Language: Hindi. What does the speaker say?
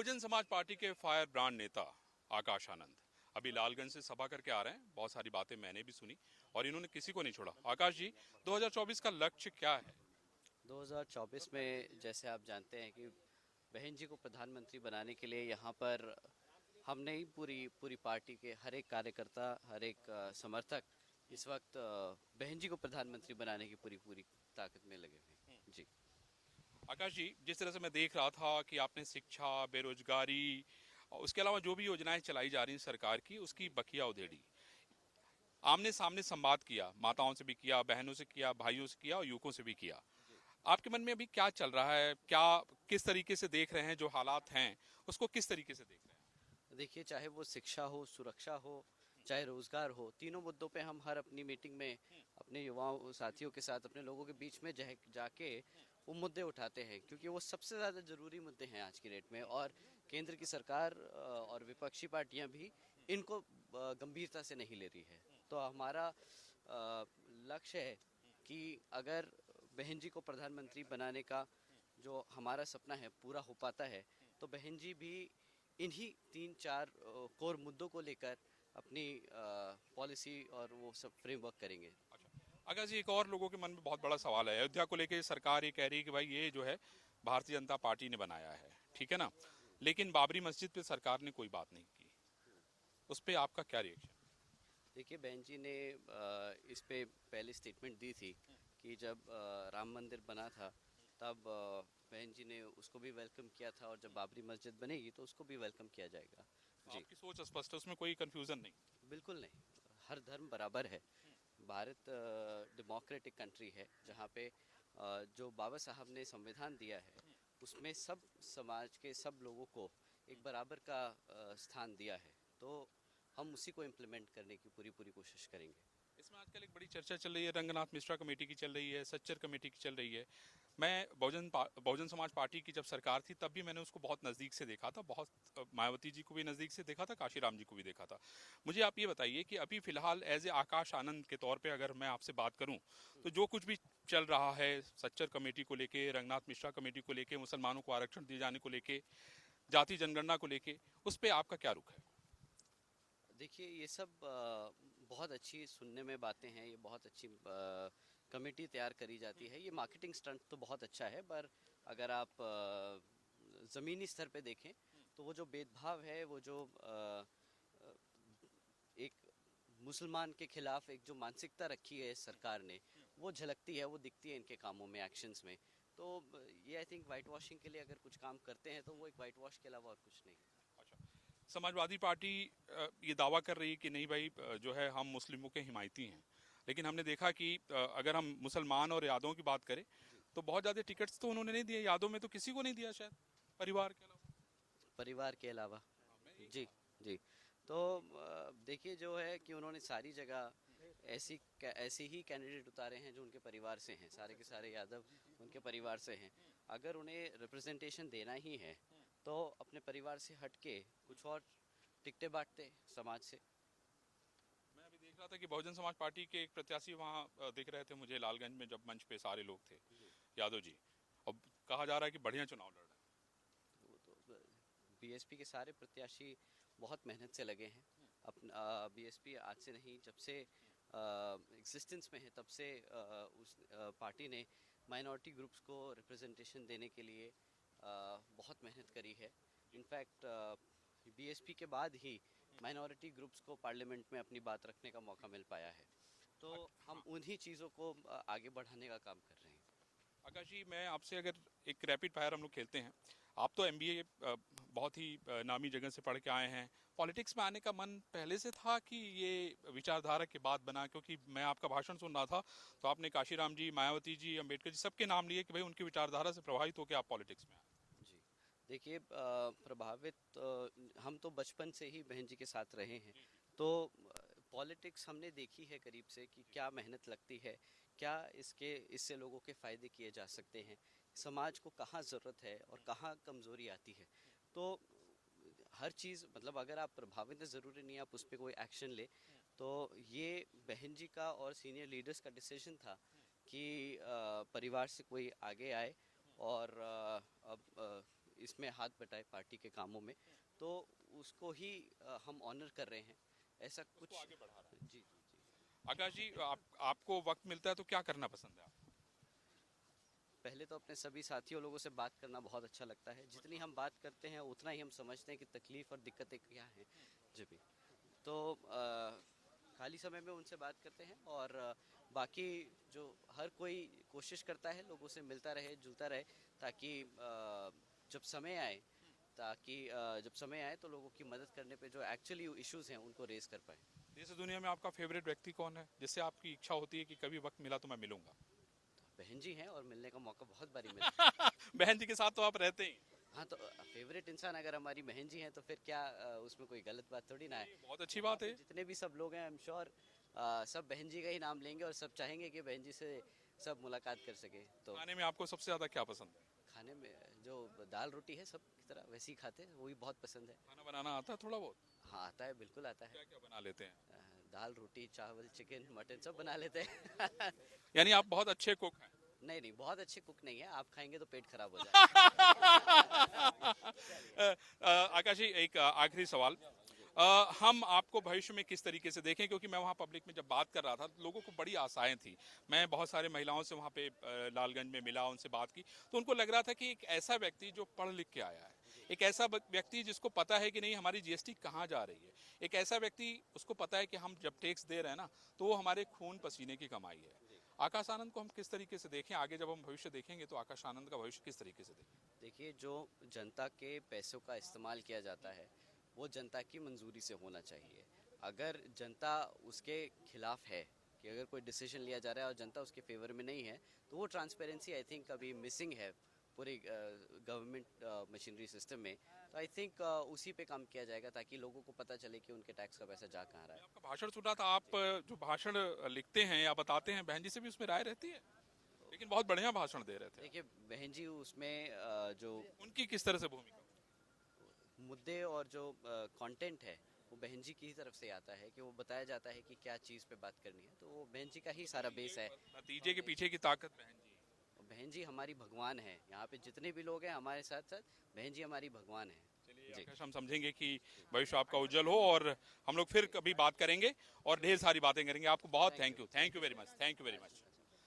बहुजन समाज पार्टी के फायर ब्रांड नेता आकाश आनंद अभी लालगंज से सभा करके आ रहे हैं। बहुत सारी बातें मैंने भी सुनी और इन्होंने किसी को नहीं छोड़ा। आकाश जी, 2024 का लक्ष्य क्या है? 2024 में जैसे आप जानते हैं कि बहन जी को प्रधानमंत्री बनाने के लिए यहाँ पर हमने ही पूरी पूरी पार्टी के हर एक कार्यकर्ता, हर एक समर्थक इस वक्त बहन जी को प्रधानमंत्री बनाने की पूरी पूरी ताकत में लगे हुए हैं जी। आकाश जी, जिस तरह से मैं देख रहा था कि आपने शिक्षा, बेरोजगारी और उसके अलावा जो भी योजनाएं चलाई जा रही हैं सरकार की, उसकी बखिया उधेड़ी। आमने सामने संवाद किया, माताओं से भी किया, बहनों से किया, भाइयों से किया और युवकों से भी किया। आपके मन में अभी क्या चल रहा है? क्या किस तरीके से देख रहे हैं? जो हालात हैं उसको किस तरीके से देख रहे हैं? देखिए, चाहे वो शिक्षा हो, सुरक्षा हो, चाहे रोजगार हो, तीनों मुद्दों पे हम हर अपनी मीटिंग में अपने युवाओं साथियों के साथ अपने लोगों के बीच में जाके वो मुद्दे उठाते हैं, क्योंकि वो सबसे ज़्यादा ज़रूरी मुद्दे हैं आज की डेट में। और केंद्र की सरकार और विपक्षी पार्टियां भी इनको गंभीरता से नहीं ले रही है। तो हमारा लक्ष्य है कि अगर बहन जी को प्रधानमंत्री बनाने का जो हमारा सपना है पूरा हो पाता है, तो बहन जी भी इन्हीं तीन चार कोर मुद्दों को लेकर अपनी पॉलिसी और वो सब फ्रेमवर्क करेंगे। अच्छा, अगर जी एक और लोगों के मन में बहुत बड़ा सवाल है। अयोध्या को लेकर सरकार ये कह रही है कि भाई ये जो है भारतीय जनता पार्टी ने बनाया है, ठीक है ना, लेकिन बाबरी मस्जिद पे सरकार ने कोई बात नहीं की। उस पे आपका क्या रिएक्शन? देखिए, बहन जी ने इस पे पहले स्टेटमेंट दी थी कि जब राम मंदिर बना था तब बहन जी ने उसको भी वेलकम किया था, और जब बाबरी मस्जिद बनेगी तो उसको भी वेलकम किया जाएगा जी। आपकी सोच स्पष्ट है, उसमें कोई कंफ्यूजन नहीं? बिल्कुल नहीं, हर धर्म बराबर है। भारत डेमोक्रेटिक कंट्री है जहाँ पे जो बाबा साहब ने संविधान दिया है उसमें सब समाज के सब लोगों को एक बराबर का स्थान दिया है। तो हम उसी को इम्प्लीमेंट करने की पूरी पूरी कोशिश करेंगे। इसमें आजकल एक बड़ी चर्चा चल रही है, रंगनाथ मिश्रा कमेटी की चल रही है, सच्चर कमेटी की चल रही है। मैं बहुजन समाज पार्टी की जब सरकार थी तब भी मैंने उसको बहुत नज़दीक से देखा था। बहुत मायावती जी को भी नज़दीक से देखा था, काशीराम जी को भी देखा था। मुझे आप ये बताइए कि अभी फिलहाल एज ए आकाश आनंद के तौर पे अगर मैं आपसे बात करूं, तो जो कुछ भी चल रहा है सच्चर कमेटी को लेके, रंगनाथ मिश्रा कमेटी को लेके, मुसलमानों को आरक्षण दिए जाने को लेके, जाति जनगणना को लेके, उस पर आपका क्या रुख है? देखिए, ये सब बहुत अच्छी सुनने में बातें हैं, ये बहुत अच्छी कमेटी तैयार करी जाती है, ये मार्केटिंग स्टंट तो बहुत अच्छा है। पर अगर आप ज़मीनी स्तर पे देखें तो वो जो भेदभाव है, वो जो एक मुसलमान के खिलाफ एक जो मानसिकता रखी है सरकार ने, वो झलकती है, वो दिखती है इनके कामों में, एक्शंस में। तो ये आई थिंक वाइट वॉशिंग के लिए अगर कुछ काम करते हैं तो वो एक वाइट वॉश के अलावा और कुछ नहीं। अच्छा, समाजवादी पार्टी ये दावा कर रही है कि नहीं भाई, जो है हम मुस्लिमों के हिमायती हैं। लेकिन हमने देखा कि अगर हम मुसलमान और यादवों की बात करें जी। तो बहुत ज़्यादा टिकट्स तो उन्होंने नहीं दिए। यादव में तो किसी को नहीं दिया शायद, परिवार के अलावा। परिवार के अलावा। हाँ, मैं यही कह जी। रहा हूँ। जी। तो देखिए, जो है कि उन्होंने सारी जगह ऐसे ही कैंडिडेट उतारे हैं जो उनके परिवार से हैं, सारे के सारे यादव उनके परिवार से हैं। अगर उन्हें रिप्रेजेंटेशन देना ही है तो अपने परिवार से हट के कुछ और टिकटें बांटते समाज से। मैं अभी देख रहा था कि बहुजन समाज पार्टी के एक प्रत्याशी वहाँ दिख रहे थे मुझे लालगंज में, जब मंच पे सारे लोग थे, जी। यादव जी। अब कहा जा रहा है कि बढ़िया चुनाव लड़ रहे वो तो बीएसपी के सारे प्रत्याशी बहुत मेहनत से लगे हैं। अपना बीएसपी आज से नहीं, जब से एग्जिस्टेंस में है तब से उस पार्टी ने माइनॉरिटी ग्रुप्स को रिप्रेजेंटेशन देने के लिए बहुत मेहनत करी है। इनफैक्ट बीएसपी के बाद ही माइनॉरिटी ग्रुप्स को पार्लियामेंट में अपनी बात रखने का मौका मिल पाया है। तो हैं। हम हाँ, उन्हीं चीज़ों को आगे बढ़ाने का काम कर रहे हैं। आकाश जी, मैं आपसे अगर एक रैपिड फायर हम लोग खेलते हैं। आप तो एमबीए बहुत ही नामी जगह से पढ़ के आए हैं। पॉलिटिक्स में आने का मन पहले से था कि ये विचारधारा के बाद बना? क्योंकि मैं आपका भाषण सुन रहा था तो आपने काशीराम जी, मायावती जी, अंबेडकर जी सबके नाम लिए कि भाई उनकी विचारधारा से प्रभावित होकर आप पॉलिटिक्स में आए। जी। देखिए, प्रभावित हम तो बचपन से ही बहन जी के साथ रहे हैं। तो पॉलिटिक्स हमने देखी है करीब से कि क्या मेहनत लगती है, क्या इससे लोगों के फ़ायदे किए जा सकते हैं, समाज को कहाँ ज़रूरत है और कहाँ कमज़ोरी आती है। तो हर चीज़, मतलब अगर आप प्रभावित हैं, ज़रूरी नहीं आप उस पर कोई एक्शन ले। तो ये बहन जी का और सीनियर लीडर्स का डिसीजन था कि परिवार से कोई आगे आए और अब इसमें हाथ बटाए पार्टी के कामों में, तो उसको ही हम ऑनर कर रहे हैं, ऐसा कुछ। उसको आगे बढ़ा रहा है। जी जी जी। आकाश जी, आपको वक्त मिलता है तो क्या करना पसंद है आपको? पहले तो अपने सभी साथियों लोगों से बात करना बहुत अच्छा लगता है। जितनी हम बात करते हैं उतना ही हम समझते हैं कि तकलीफ और दिक्कतें क्या हैं। जी भी। तो खाली समय में उनसे बात करते हैं, और बाकी जो हर कोई कोशिश करता है लोगों से मिलता रहे, जुलता रहे, ताकि जब समय आए जब समय आए तो लोगों की मदद करने पे जो एक्चुअली इश्यूज हैं उनको रेज कर पाए। देश और दुनिया में आपका फेवरेट व्यक्ति कौन है, जिससे आपकी इच्छा होती है कि कभी वक्त मिला तो मैं मिलूंगा? बहन जी हैं, और मिलने का मौका बहुत बारी मिला। बहन जी के साथ तो आप रहते ही। हाँ, तो फेवरेट इंसान अगर हमारी बहन जी हैं तो फिर क्या उसमें कोई गलत बात थोड़ी ना है। नहीं, बहुत अच्छी वहाँ बात पे है। जितने भी सब लोग हैं, आई एम श्योर सब बहन जी का ही नाम लेंगे, और सब चाहेंगे कि बहन जी से सब मुलाकात कर सके। तो खाने में आपको सबसे ज्यादा क्या पसंद है? खाने में जो दाल रोटी है सब की तरह वैसे ही खाते हैं, वो भी बहुत पसंद है। खाना बनाना आता है थोड़ा बहुत? हाँ, आता है, बिल्कुल आता है। क्या क्या बना लेते हैं? दाल रोटी चावल चिकन मटन सब बना लेते हैं। यानी आप बहुत अच्छे कुक हैं। नहीं नहीं, बहुत अच्छे कुक नहीं है, आप खाएंगे तो पेट खराब हो जाएगा। आकाश जी, एक आखिरी सवाल। हम आपको भविष्य में किस तरीके से देखें, क्योंकि मैं वहाँ पब्लिक में जब बात कर रहा था तो लोगों को बड़ी आशाएं थी। मैं बहुत सारे महिलाओं से वहाँ पे लालगंज में मिला, उनसे बात की, तो उनको लग रहा था कि एक ऐसा व्यक्ति जो पढ़ लिख के आया है, एक ऐसा व्यक्ति जिसको पता है कि नहीं हमारी जीएसटी कहाँ जा रही है, एक ऐसा व्यक्ति उसको पता है कि हम जब टैक्स दे रहे हैं ना तो वो हमारे खून पसीने की कमाई है। आकाश आनंद को हम किस तरीके से देखें आगे, जब हम भविष्य देखेंगे तो आकाश आनंद का भविष्य किस तरीके से देखें? देखिए, जो जनता के पैसों का इस्तेमाल किया जाता है वो जनता की मंजूरी से होना चाहिए। अगर जनता उसके खिलाफ है, कि अगर कोई डिसीजन लिया जा रहा है और जनता उसके फेवर में नहीं है, तो वो ट्रांसपेरेंसी आई थिंक अभी मिसिंग है पूरी गवर्नमेंट मशीनरी सिस्टम में। तो आई थिंक उसी पे काम किया जाएगा, ताकि लोगों को पता चले कि उनके टैक्स का पैसा जा कहाँ रहा है। आपका भाषण सुना था, आप जो भाषण लिखते हैं या बताते हैं, बहन जी से भी उसमें राय रहती है, लेकिन बहुत बढ़िया भाषण दे रहे थे। देखिए, बहन जी उसमें जो उनकी किस तरह से भूमिका? मुद्दे और जो कंटेंट है वो बहन जी की ही तरफ से आता है, कि वो बताया जाता है कि क्या चीज़ पे बात करनी है, तो वो बहन जी का ही सारा बेस है। नतीजे के पीछे की ताकत बहन जी है। बहन जी हमारी भगवान है, यहाँ पे जितने भी लोग हैं हमारे साथ साथ बहन जी हमारी भगवान है। चलिए जी। आकाश, हम समझेंगे कि भविष्य आपका उज्जवल हो, और हम लोग फिर कभी बात करेंगे और ढेर सारी बातें करेंगे। आपको बहुत thank you very much, thank you very much.